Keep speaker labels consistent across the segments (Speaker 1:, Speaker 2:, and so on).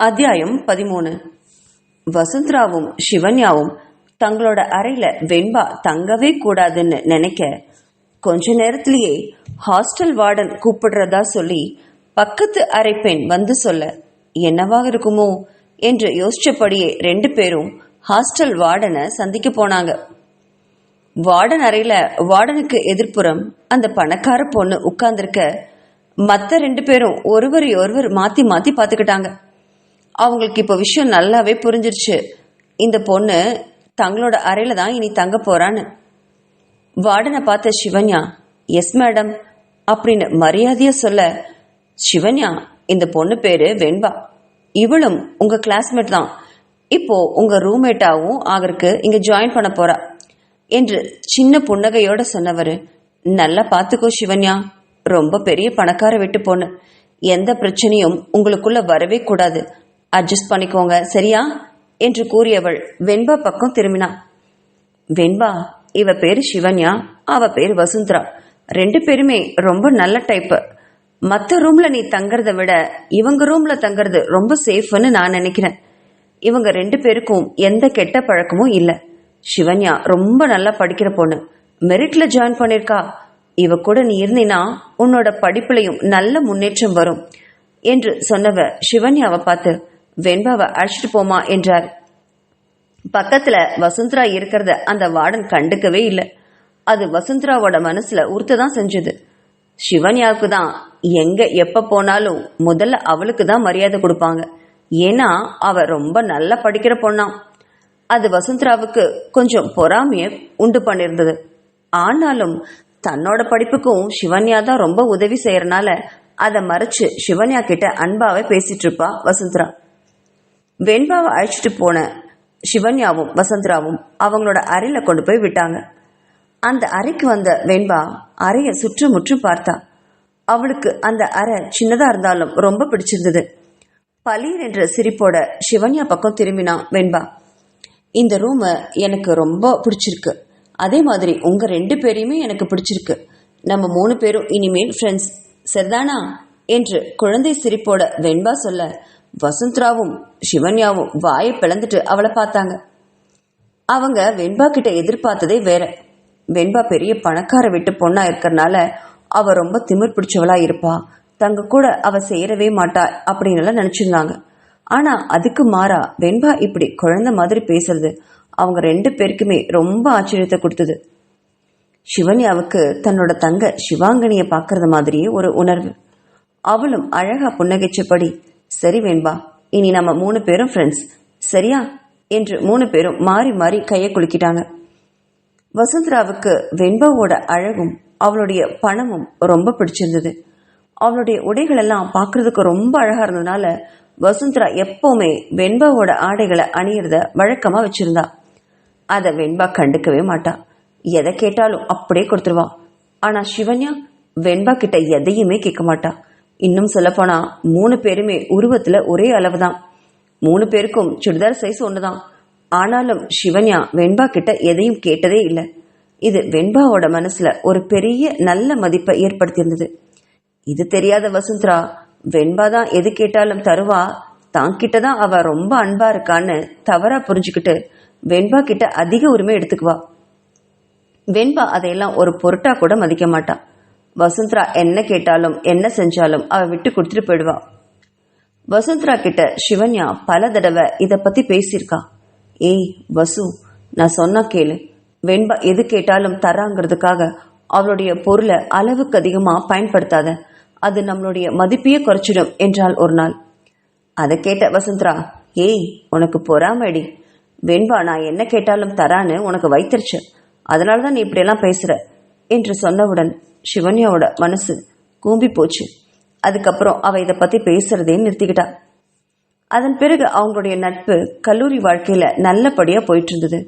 Speaker 1: அத்தியாயம் 13. வசுந்தராவும் சிவன்யாவும் தங்களோட அறையில வெண்பா தங்கவே கூடாதுன்னு நினைக்க கொஞ்ச நேரத்திலேயே ஹாஸ்டல் வார்டன் கூப்பிடுறதா சொல்லி பக்கத்து அறை பெண் வந்து சொல்ல என்னவாக இருக்குமோ என்று யோசிச்சபடியே 2 பேரும் ஹாஸ்டல் வார்டனை சந்திக்க போனாங்க. வார்டன் அறையில வார்டனுக்கு எதிர்ப்புறம் அந்த பணக்கார பொண்ணு உட்கார்ந்திருக்க மற்ற 2 பேரும் ஒருவரை ஒருவர் மாத்தி மாத்தி பார்த்துக்கிட்டாங்க. அவங்களுக்கு இப்போ விஷயம் நல்லாவே புரிஞ்சிருச்சு. இந்த பொண்ணு தங்களோட அறையில தான் இனி தங்க போறான்னு. வார்டனை பார்த்த சிவன்யா எஸ் மேடம் அப்படின்னு மரியாதையா சொல்ல, சிவன்யா இந்த பொண்ணு பேரு வெண்பா, இவளும் உங்க கிளாஸ்மேட் தான், இப்போ உங்க ரூம்மேட்டாவும் ஆகருக்கு இங்க ஜாயின் பண்ண போறா என்று சின்ன புன்னகையோட சொன்னவர், நல்லா பார்த்துக்கோ சிவன்யா, ரொம்ப பெரிய பணக்கார வீட்டு பொண்ணு, எந்த பிரச்சனையும் உங்களுக்குள்ள வரவே கூடாது, அட்ஜஸ்ட் பண்ணிக்கோங்க சரியா என்று கூறியவள் வெண்பா பக்கம் திரும்பினா. வெண்பா, இவ பேரு சிவன்யா, அவ பேரு வசுந்தரா, 2 பேருமே ரொம்ப நல்ல டைப்பு. மற்ற ரூம்ல நீ தங்கறத விட இவங்க ரூம்ல தங்கறது ரொம்ப சேஃப்னு நான் நினைக்கிறேன். இவங்க 2 பேருக்கும் எந்த கெட்ட பழக்கமும் இல்லை. சிவன்யா ரொம்ப நல்லா படிக்கிற பொண்ணு, மெரிட்ல ஜாயின் பண்ணிருக்கா. இவ கூட நீ இருந்தீனா உன்னோட படிப்புலையும் நல்ல முன்னேற்றம் வரும் என்று சொன்னவ சிவன்யாவை பார்த்து வெண்பாவை அழைச்சிட்டு போமா என்றார். பக்கத்துல வசுந்தரா இருக்கிறத அந்த வார்டன் கண்டுக்கவே இல்லை. அது வசுந்தராவோட மனசுல உறுத்ததான் செஞ்சது. சிவன்யாவுக்கு தான் எங்க எப்ப போனாலும் முதல்ல அவளுக்கு தான் மரியாதை கொடுப்பாங்க. ஏன்னா அவ ரொம்ப நல்லா படிக்கிற பொண்ணாம். அது வசுந்தராவுக்கு கொஞ்சம் பொறாமைய உண்டு பண்ணிருந்தது. ஆனாலும் தன்னோட படிப்புக்கும் சிவன்யா தான் ரொம்ப உதவி செய்யறனால அதை மறைச்சு சிவன்யா கிட்ட அன்பாவே பேசிட்டு இருப்பா வசுந்தரா. வெண்பாவை அழைச்சிட்டு போன சிவன்யாவும் வசுந்தராவும் அவங்களோட அறையில கொண்டு போய் விட்டாங்க. அந்த அறைக்கு வந்த வெண்பா அறைய சுற்றுமுற்றும் பார்த்தா. அவளுக்கு அந்த அறை சின்னதா இருந்தாலும் ரொம்ப பிடிச்சிருந்தது. பலீர் என்ற சிரிப்போட சிவன்யா பக்கம் திரும்பினா வெண்பா. இந்த ரூம் எனக்கு ரொம்ப பிடிச்சிருக்கு, அதே மாதிரி உங்க 2 பேரையுமே எனக்கு பிடிச்சிருக்கு, நம்ம 3 பேரும் இனிமேல் ஃப்ரெண்ட்ஸ் சரிதானா என்று குழந்தை சிரிப்போட வெண்பா சொல்ல, வசுந்தராவும் சிவன்யாவும் வாயை பிளந்துட்டு அவளை பார்த்தாங்க. அவங்க வெண்பா கிட்ட எதிர்பார்த்ததே வேற. வெண்பா பெரிய பணக்கார வீட்டு பொண்ணா இருக்கறனால அவ ரொம்ப திமிர் பிடிச்சவளா இருப்பா, தங்க கூட அவ சேரவே மாட்டா அப்படின்னு நினைச்சிருந்தாங்க. ஆனா அதுக்கு மாறா வெண்பா இப்படி குழந்தை மாதிரி பேசுறது அவங்க 2 பேருக்குமே ரொம்ப ஆச்சரியத்தை கொடுத்தது. சிவன்யாவுக்கு தன்னோட தங்க சிவாங்கனிய பாக்குறது மாதிரியே ஒரு உணர்வு. அவளும் அழகா புன்னகைச்சபடி, சரி வெண்பா, இனி நம்ம 3 பேரும் ஃப்ரெண்ட்ஸ் சரியா என்று 3 பேரும் மாறி மாறி கையை குலுக்கிட்டாங்க. வசுந்தராவுக்கு வெண்பாவோட அழகும் அவளுடைய பணமும் ரொம்ப பிடிச்சிருந்தது. அவளுடைய உடைகள் எல்லாம் பார்க்கறதுக்கு ரொம்ப அழகா இருந்ததுனால வசுந்தரா எப்பவுமே வெண்பாவோட ஆடைகளை அணியறத வழக்கமா வச்சிருந்தா. அதை வெண்பா கண்டுக்கவே மாட்டா. எதை கேட்டாலும் அப்படியே கொடுத்துருவா. ஆனா சிவன்யா வெண்பா கிட்ட எதையுமே கேட்க மாட்டா. இன்னும் சொல்ல போனா 3 பேருமே உருவத்துல ஒரே அளவுதான். 3 பேருக்கும் சுடிதார் சைஸ் ஒண்ணுதான். ஆனாலும் சிவன்யா வெண்பா கிட்ட எதையும் கேட்டதே இல்லை. இது வெண்பாவோட மனசுல ஒரு பெரிய நல்ல மதிப்பை ஏற்படுத்தியிருந்தது. இது தெரியாத வசுந்தரா வெண்பா தான் எது கேட்டாலும் தருவா, தான் கிட்டதான் அவ ரொம்ப அன்பா இருக்கான்னு தவறா புரிஞ்சுக்கிட்டு வெண்பா கிட்ட அதிக உரிமை எடுத்துக்குவா. வெண்பா அதையெல்லாம் ஒரு பொருட்டா கூட மதிக்க மாட்டா. வசுந்தரா என்ன கேட்டாலும் என்ன செஞ்சாலும் அவ விட்டு கொடுத்துட்டு போயிடுவா. வசுந்தரா கிட்ட சிவன்யா பல தடவை இத பத்தி பேசியிருக்கா. ஏய் வசு, நான் சொன்னா கேளு, வெண்பா எது கேட்டாலும் தராங்கிறதுக்காக அவளுடைய பொருளை அளவுக்கு அதிகமா பயன்படுத்தாத, அது நம்மளுடைய மதிப்பையே குறைச்சிடும் என்றால் ஒரு நாள். அதை கேட்ட வசுந்தரா, ஏய் உனக்கு பொறாமடி, வெண்பா நான் என்ன கேட்டாலும் தரான்னு உனக்கு வைத்திருச்சு, அதனாலதான் நீ இப்படியெல்லாம் பேசுற என்று சொன்னவுடன் சிவன்யாவோட மனசு கூம்பி போச்சு. அதுக்கப்புறம் அவ இதை பத்தி பேசுறதே நிறுத்திக்கிட்டா. அதன் பிறகு அவங்களுடைய நட்பு கல்லூரி வாழ்க்கையில நல்லபடியா போயிட்டு இருந்தது.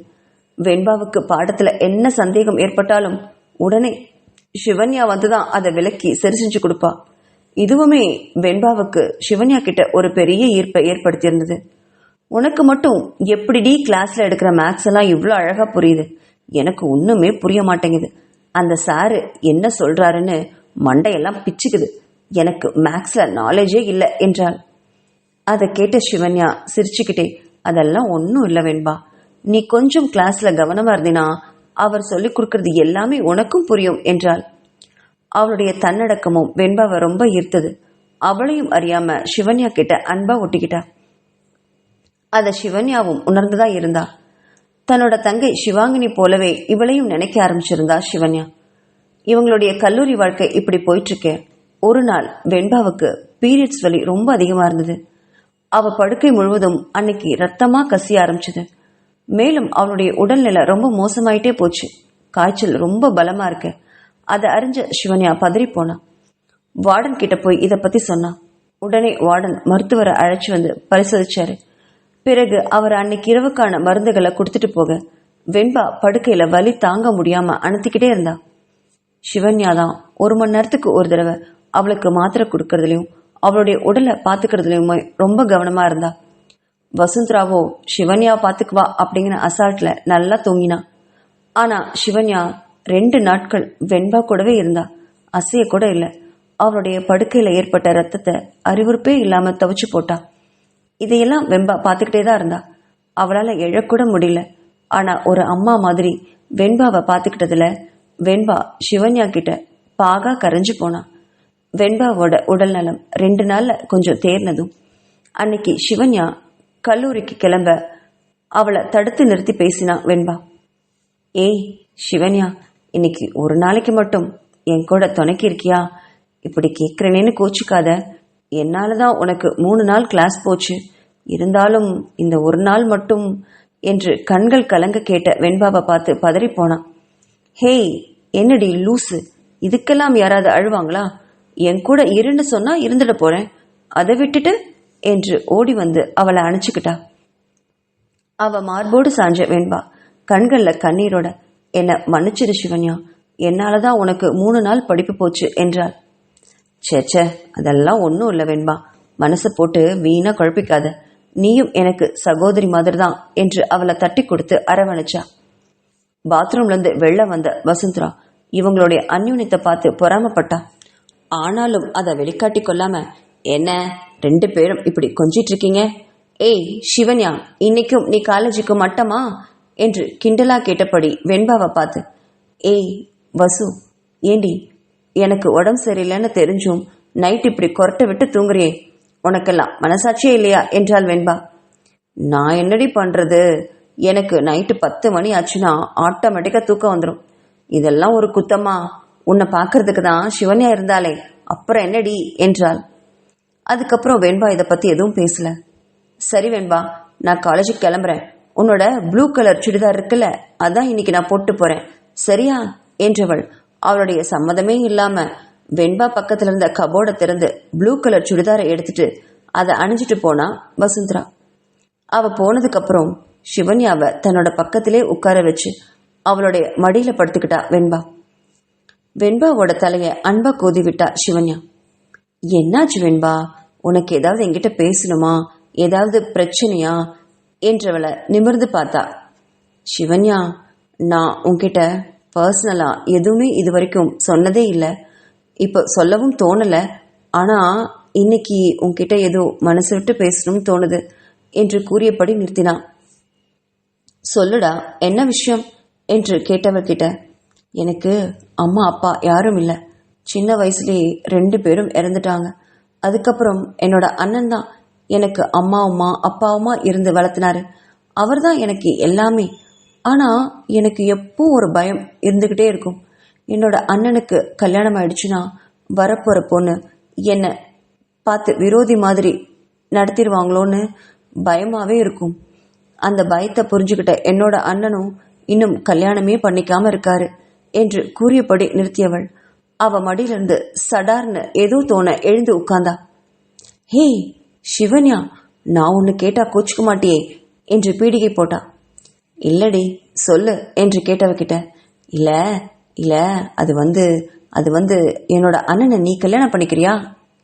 Speaker 1: வெண்பாவுக்கு பாடத்துல என்ன சந்தேகம் ஏற்பட்டாலும் உடனே சிவன்யா வந்துதான் அதை விலக்கி சரி செஞ்சு கொடுப்பா. இதுவுமே வெண்பாவுக்கு சிவன்யா கிட்ட ஒரு பெரிய ஈர்ப்பை ஏற்படுத்தியிருந்தது. உனக்கு மட்டும் எப்படி கிளாஸ்ல எடுக்கிற மேக்ஸ் எல்லாம் இவ்வளோ அழகா புரியுது, எனக்கு ஒண்ணுமே புரிய மாட்டேங்குது, அந்த சாரு என்ன சொல்றாருன்னு மண்டையெல்லாம் பிச்சுக்குது, எனக்கு மேக்ஸ்ல நாலேஜே இல்லை என்றாள். அதை கேட்ட சிவன்யா சிரிச்சுக்கிட்டே, அதெல்லாம் ஒன்றும் இல்லை வெண்பா, நீ கொஞ்சம் கிளாஸ்ல கவனமா இருந்தினா அவர் சொல்லிக் கொடுக்கறது எல்லாமே உனக்கும் புரியும் என்றாள். அவளுடைய தன்னடக்கமும் வெண்பாவை ரொம்ப ஈர்த்தது. அவளையும் அறியாம சிவன்யா கிட்ட அன்பா ஒட்டிக்கிட்டா. அத சிவன்யாவும் உணர்ந்துதான் இருந்தா. தன்னோட தங்கை சிவாங்கினி போலவே இவளையும் நினைக்க ஆரம்பிச்சிருந்தா சிவன்யா. இவங்களுடைய கல்லூரி வாழ்க்கை இப்படி போயிட்டு இருக்க. ஒரு நாள் வெண்பாவுக்கு பீரியட்ஸ் வலி ரொம்ப அதிகமா இருந்தது. அவ படுக்கை முழுவதும் அன்னைக்கு ரத்தமா கசிய ஆரம்பிச்சது. மேலும் அவளுடைய உடல்நிலை ரொம்ப மோசமாயிட்டே போச்சு. காய்ச்சல் ரொம்ப பலமா இருக்கு. அதை அறிஞ்ச சிவன்யா பதறி போனா. வார்டன் கிட்ட போய் இதை பத்தி சொன்னா. உடனே வார்டன் மருத்துவரை அழைச்சு வந்து பரிசோதிச்சாரு. பிறகு அவர் அன்னைக்கு இரவுக்கான மருந்துகளை கொடுத்துட்டு போக வெண்பா படுக்கையில வலி தாங்க முடியாம அனுத்திக்கிட்டே இருந்தா. சிவன்யா தான் 1 மணி நேரத்துக்கு ஒரு தடவை அவளுக்கு மாத்திரை கொடுக்கறதுலயும் அவளுடைய உடலை பாத்துக்கிறதுலயுமே ரொம்ப கவனமா இருந்தா. வசுந்தராவோ சிவன்யாவை பாத்துக்குவா அப்படிங்கிற அசால்ட்ல நல்லா தூங்கினா. ஆனா சிவன்யா 2 நாட்கள் வெண்பா கூடவே இருந்தா. அசைய கூட இல்லை. அவளுடைய படுக்கையில ஏற்பட்ட ரத்தத்தை அறிவுறுப்பே இல்லாம துவைச்சு போட்டா. இதையெல்லாம் வெண்பா பார்த்துக்கிட்டே தான் இருந்தா. அவளால எழக்கூட முடியல. ஆனா ஒரு அம்மா மாதிரி வெண்பாவை பார்த்துக்கிட்டதுல வெண்பா சிவன்யா கிட்ட பாகா கரைஞ்சு போனா. வெண்பாவோட உடல் நலம் 2 நாள்ல கொஞ்சம் தேர்னதும் அன்னைக்கு சிவன்யா கல்லூரிக்கு கிளம்ப அவளை தடுத்து நிறுத்தி பேசினா வெண்பா. ஏய் சிவன்யா, இன்னைக்கு ஒரு நாளைக்கு மட்டும் என் கூட துணைக்கி இருக்கியா? இப்படி கேட்கிறேனேன்னு கோச்சிக்காத. என்னாலதான் உனக்கு 3 நாள் கிளாஸ் போச்சு. இருந்தாலும் இந்த ஒரு நாள் மட்டும் என்று கண்கள் கலங்க கேட்ட வெண்பாவை பார்த்து பதறி போனான். ஹேய், என்னடி லூசு, இதுக்கெல்லாம் யாராவது அழுவாங்களா? என் கூட இருன்னு சொன்னா இருந்துட போறேன், அதை விட்டுட்டு என்று ஓடி வந்து அவளை அணைச்சுக்கிட்டா. அவ மார்போடு சாஞ்ச வெண்பா கண்கள்ல கண்ணீரோட, என்ன மன்னிச்சிரு சிவன்யா, என்னாலதான் உனக்கு 3 நாள் படிப்பு போச்சு என்றாள். சேச்சே, அதெல்லாம் ஒன்றும் இல்லை வெண்பா, மனசை போட்டு வீணா குழப்பிக்காத. நீயும் எனக்கு சகோதரி மாதிரி தான் என்று அவளை தட்டி கொடுத்து அரவணைச்சா. பாத்ரூம்ல இருந்து வெளில வந்த வசுந்தரா இவங்களுடைய அந்யூன்யத்தை பார்த்து பொறாமப்பட்டா. ஆனாலும் அதை வெளிக்காட்டி கொள்ளாம, என்ன 2 பேரும் இப்படி கொஞ்சிட்டு இருக்கீங்க? ஏய் சிவன்யா, இன்னைக்கும் நீ காலேஜுக்கு மட்டமா என்று கிண்டலா கேட்டபடி வெண்பாவை பார்த்து, ஏய் வசு, ஏண்டி எனக்கு உடம்பு சரியில்லைன்னு தெரிஞ்சும் நைட் இப்படி கொரட்டை விட்டு தூங்குறியே, உனக்கெல்லாம் மனசாட்சியே இல்லையா என்றாள் வெண்பா. நான் என்னடி பண்றது, எனக்கு நைட்டு 10 மணி ஆச்சுன்னா ஆட்டோமேட்டிக்கா தூக்கம் வந்துடும். இதெல்லாம் ஒரு குத்தமா? உன்னை பார்க்கறதுக்கு தான் சிவன்யா இருந்தாலே, அப்புறம் என்னடி என்றாள். அதுக்கப்புறம் வெண்பா இதை பத்தி எதுவும் பேசல. சரி வெண்பா, நான் காலேஜுக்கு கிளம்புறேன். உன்னோட ப்ளூ கலர் சுடிதார் இருக்குல்ல, அதான் இன்னைக்கு நான் போட்டு போறேன், சரியா என்றவள் அவளுடைய சம்மதமே இல்லாம வெண்பா பக்கத்துல இருந்த கபோர்டை திறந்து ப்ளூ கலர் சுடிதாரை எடுத்துட்டு அதை அணிஞ்சிட்டு போனா வசுந்தரா. அவ போனதுக்கு அப்புறம் சிவன்யாவை தன்னோட பக்கத்திலே உட்கார வச்சு அவளுடைய மடியில படுத்துக்கிட்டா வெண்பா. வெண்பாவோட தலைய அன்பா கோதி விட்டா சிவன்யா. என்னாச்சு வெண்பா, உனக்கு ஏதாவது என்கிட்ட பேசணுமா, ஏதாவது பிரச்சனையா என்றவளை நிமிர்ந்து பார்த்தா. சிவன்யா, நான் உன்கிட்ட பர்சனலா எதுவுமே இது வரைக்கும் சொன்னதே இல்லை, இப்போ சொல்லவும் தோணல. ஆனா இன்னைக்கு உன்கிட்ட ஏதோ மனசு விட்டு பேசணும்னு தோணுது என்று கூறியபடி நிறுத்தினான். சொல்லுடா, என்ன விஷயம் என்று கேட்டவர்கிட்ட, எனக்கு அம்மா அப்பா யாரும் இல்லை. சின்ன வயசுலேயே 2 பேரும் இறந்துட்டாங்க. அதுக்கப்புறம் என்னோட அண்ணன் தான் எனக்கு அம்மாவுமா அப்பாவுமா இருந்து வளர்த்தினாரு. அவர் தான் எனக்கு எல்லாமே. ஆனா எனக்கு எப்போ ஒரு பயம் இருந்துகிட்டே இருக்கும். என்னோட அண்ணனுக்கு கல்யாணம் ஆயிடுச்சுன்னா வரப்போற பொண்ணு என்னை பார்த்து விரோதி மாதிரி நடத்திடுவாங்களோன்னு பயமாவே இருக்கும். அந்த பயத்தை புரிஞ்சுக்கிட்ட என்னோட அண்ணனும் இன்னும் கல்யாணமே பண்ணிக்காம இருக்காரு என்று கூறியபடி நிறுத்தியவள் அவ மடியிலிருந்து சடார்னு ஏதோ தோண எழுந்து உட்கார்ந்தா. ஹே சிவன்யா, நான் ஒன்னு கேட்டா கோச்சுக்க மாட்டியே என்று பீடிகை போட்டா. இல்லடி சொல்லு என்று கேட்டவகிட்ட, இல்ல இல்ல அது வந்து என்னோட அண்ணனை நீ கல்யாணம் பண்ணிக்கிறியா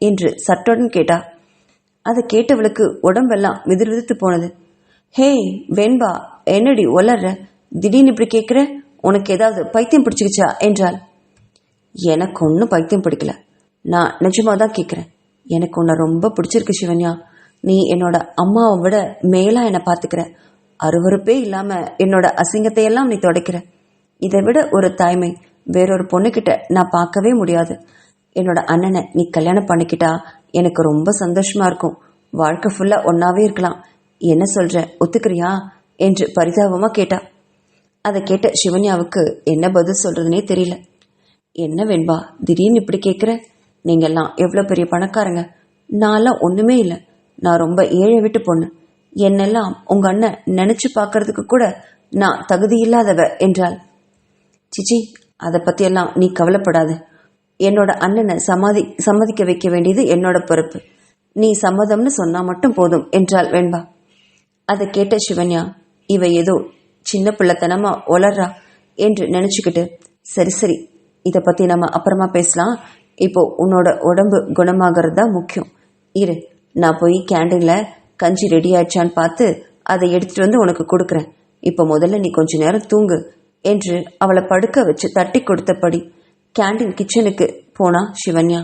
Speaker 1: என்று சட்டுடன் கேட்டா. அதை கேட்டவளுக்கு உடம்பெல்லாம் விதிர் விதித்து போனது. ஹே வெண்பா, என்னடி ஒலர்ற, திடீர்னு இப்படி கேட்குற, உனக்கு ஏதாவது பைத்தியம் பிடிச்சிக்கிச்சா என்றாள். எனக்கு ஒன்றும் பைத்தியம் பிடிக்கல, நான் நிஜமாக தான் கேட்குறேன். எனக்கு உன்னை ரொம்ப பிடிச்சிருக்கு சிவன்யா. நீ என்னோட அம்மாவை விட மேலா என்னை பார்த்துக்கிற. அருவருப்பே இல்லாம என்னோட அசிங்கத்தையெல்லாம் நீ துடைக்கிற. இதை விட ஒரு தாய்மை வேறொரு பொண்ணுகிட்ட நான் பார்க்கவே முடியாது. என்னோட அண்ணனை நீ கல்யாணம் பண்ணிக்கிட்டா எனக்கு ரொம்ப சந்தோஷமா இருக்கும். வாழ்க்கை ஃபுல்லா ஒன்னாவே இருக்கலாம். என்ன சொல்ற, ஒத்துக்கிறியா என்று பரிதாபமா கேட்டா. அதை கேட்ட சிவன்யாவுக்கு என்ன பதில் சொல்றதுனே தெரியல. என்ன வெண்பா, திடீர்னு இப்படி கேட்குற? நீங்கெல்லாம் எவ்வளோ பெரிய பணக்காரங்க, நான்லாம் ஒன்றுமே இல்லை. நான் ரொம்ப ஏழை விட்டு பொண்ணு. என்னெல்லாம் உங்க அண்ணன் நினைச்சு பார்க்கறதுக்கு கூட நான் தகுதி இல்லாதவ என்றாள். சிச்சி, அதை பற்றியெல்லாம் நீ கவலைப்படாது. என்னோட அண்ணனை சம்மதிக்க வைக்க வேண்டியது என்னோட பொறுப்பு. நீ சம்மதம்னு சொன்னா மட்டும் போதும் என்றாள் வெண்பா. அதை கேட்ட சிவன்யா, இவ ஏதோ சின்ன பிள்ளைத்தனமா ஒளர்றா என்று நினைச்சுக்கிட்டு, சரி சரி, இதை பற்றி நம்ம அப்புறமா பேசலாம். இப்போ உன்னோட உடம்பு குணமாகிறது தான் முக்கியம். இரு, நான் போய் கேண்டீனில் கஞ்சி ரெடி ஆயிடுச்சான்னு பார்த்து அதை எடுத்துட்டு வந்து உனக்கு கொடுக்குறேன். இப்போ முதல்ல நீ கொஞ்ச நேரம் தூங்கு என்று அவளை படுக்க வச்சு தட்டி கொடுத்தபடி கேண்டீன் கிச்சனுக்கு போனா சிவன்யா.